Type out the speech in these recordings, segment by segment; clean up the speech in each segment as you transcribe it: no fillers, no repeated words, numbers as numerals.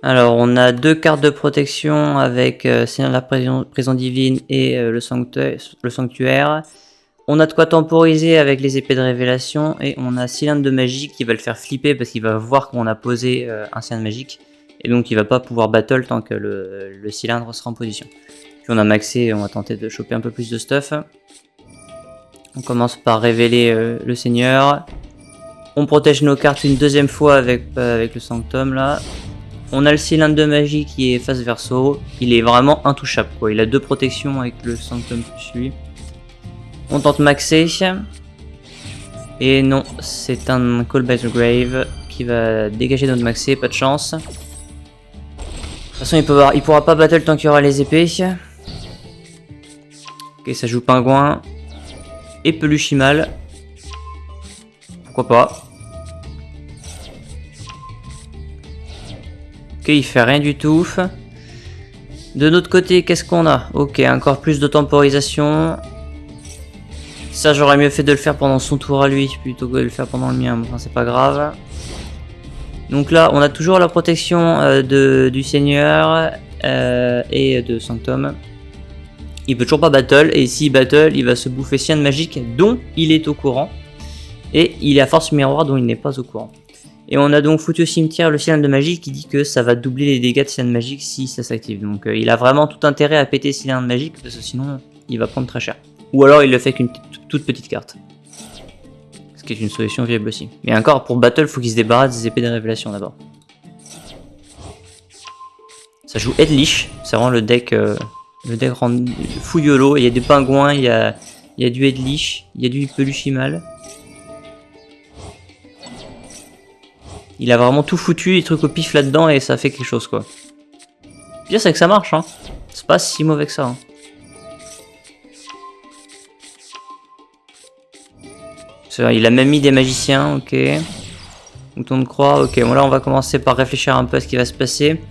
Alors, on a 2 cartes de protection avec Seigneur de la Prison Divine et le Sanctuaire. On a de quoi temporiser avec les épées de révélation. Et on a Cylindre de magie qui va le faire flipper parce qu'il va voir qu'on a posé un cylindre magique. Et donc, il va pas pouvoir battle tant que le cylindre sera en position. Puis on a maxé, on va tenter de choper un peu plus de stuff. On commence par révéler le Seigneur. On protège nos cartes une deuxième fois avec le Sanctum là. On a le cylindre de magie qui est face verso. Il est vraiment intouchable quoi. Il a 2 protections avec le Sanctum plus lui. On tente maxer. Et non, c'est un Call by the Grave qui va dégager notre maxé, pas de chance. De toute façon il pourra pas battle tant qu'il y aura les épées. Ok, ça joue pingouin. Et peluchimal. Pourquoi pas. Ok, il fait rien du tout. De notre côté, qu'est-ce qu'on a? Ok, encore plus de temporisation. Ça, j'aurais mieux fait de le faire pendant son tour à lui, plutôt que de le faire pendant le mien. Enfin, c'est pas grave. Donc là, on a toujours la protection du Seigneur et de Sanctum. Il peut toujours pas battle, et s'il battle, il va se bouffer Cylindre Magique, dont il est au courant. Et il a Force Miroir, dont il n'est pas au courant. Et on a donc foutu au cimetière le Cylindre de Magie qui dit que ça va doubler les dégâts de Cylindre Magique si ça s'active. Donc il a vraiment tout intérêt à péter Cylindre Magique parce que sinon il va prendre très cher. Ou alors il le fait qu'une toute petite carte. Ce qui est une solution viable aussi. Mais encore pour battle, faut qu'il se débarrasse des épées de révélation d'abord. Ça joue Headlish, c'est vraiment le deck rend fou YOLO. Il y a des pingouins, il y a du Headlish, il y a du Peluchimal. Il a vraiment tout foutu, les trucs au pif là-dedans et ça fait quelque chose quoi. Le pire c'est que ça marche hein. C'est pas si mauvais que ça hein. Il a même mis des magiciens, ok. Bouton de croix, ok. Bon là on va commencer par réfléchir un peu à ce qui va se passer.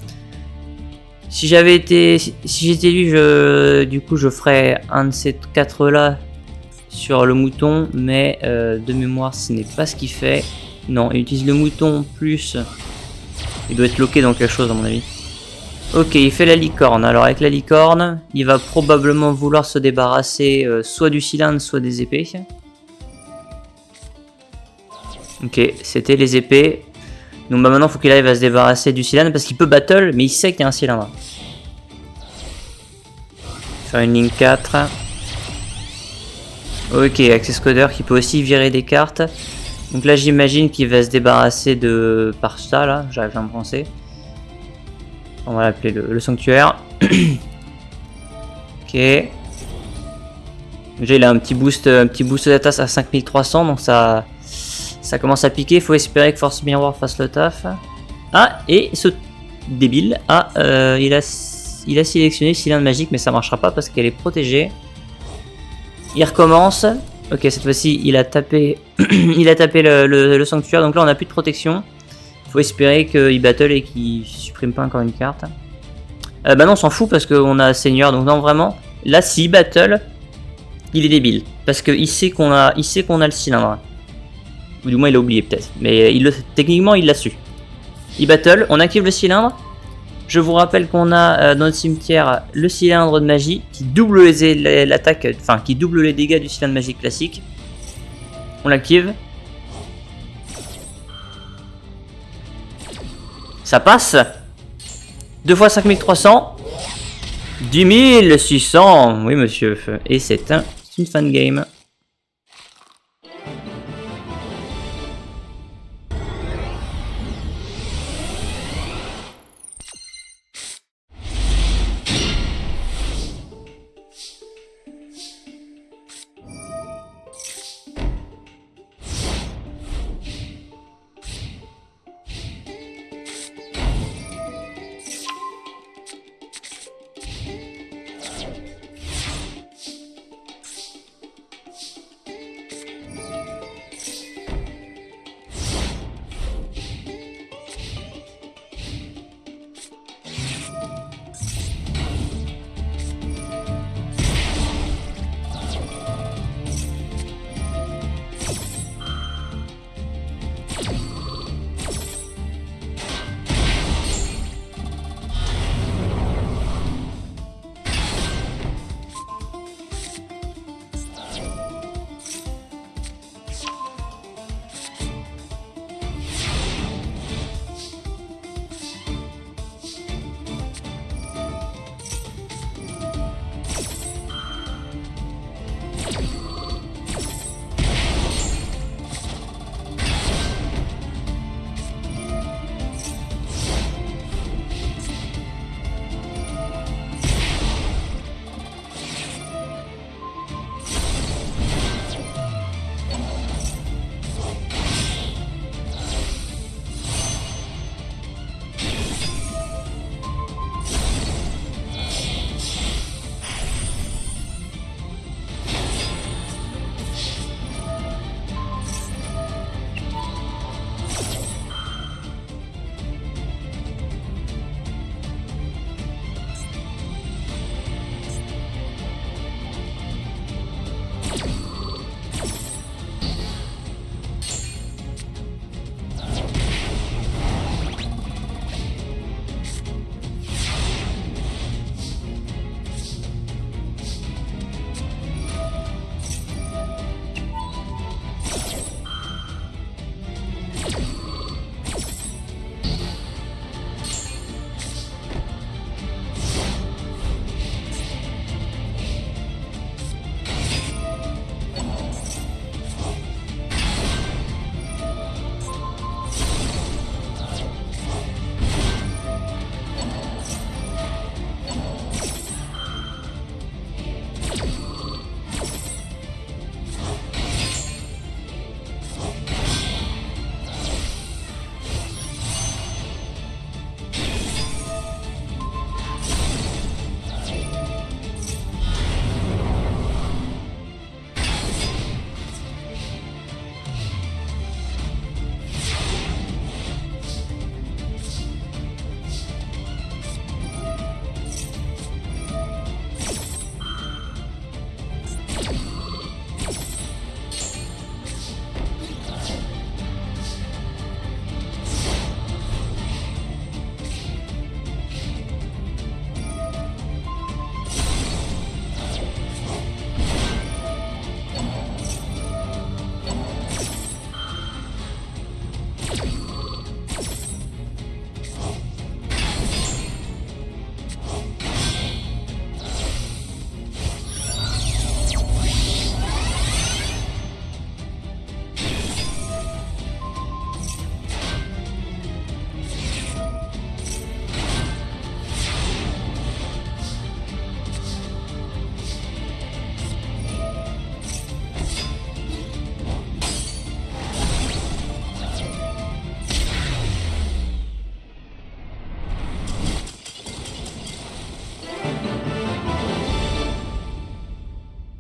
Si j'étais lui, du coup je ferais un de ces 4 là sur le mouton, mais de mémoire ce n'est pas ce qu'il fait. Non, il utilise le mouton plus... Il doit être loqué dans quelque chose à mon avis. Ok, il fait la licorne. Alors avec la licorne, il va probablement vouloir se débarrasser soit du cylindre, soit des épées. Ok, c'était les épées. Donc bah maintenant, il faut qu'il arrive à se débarrasser du cylindre parce qu'il peut battle, mais il sait qu'il y a un cylindre. Faire une ligne 4. Ok, Access Coder qui peut aussi virer des cartes. Donc là j'imagine qu'il va se débarrasser de par ça là, j'arrive à me penser. On va l'appeler le Sanctuaire. Ok. Déjà il a un petit boost d'attaque à 5300 donc ça commence à piquer. Il faut espérer que Force Miroir fasse le taf. Ah et ce débile, il a sélectionné Cylindre Magique mais ça marchera pas parce qu'elle est protégée. Il recommence. Ok, cette fois-ci, il a tapé, le Sanctuaire. Donc là, on n'a plus de protection. Il faut espérer qu'il battle et qu'il supprime pas encore une carte. Bah non, on s'en fout parce qu'on a Seigneur. Donc non, vraiment, là, s'il battle, il est débile. Parce qu'il sait qu'on a le cylindre. Ou du moins, il a oublié peut-être. Mais techniquement, il l'a su. Il battle, on active le cylindre. Je vous rappelle qu'on a dans notre cimetière le cylindre de magie qui double l'attaque, enfin qui double les dégâts du cylindre magique classique. On l'active. Ça passe. 2 fois 5300. 10 600. Oui monsieur. Et c'est une fan game.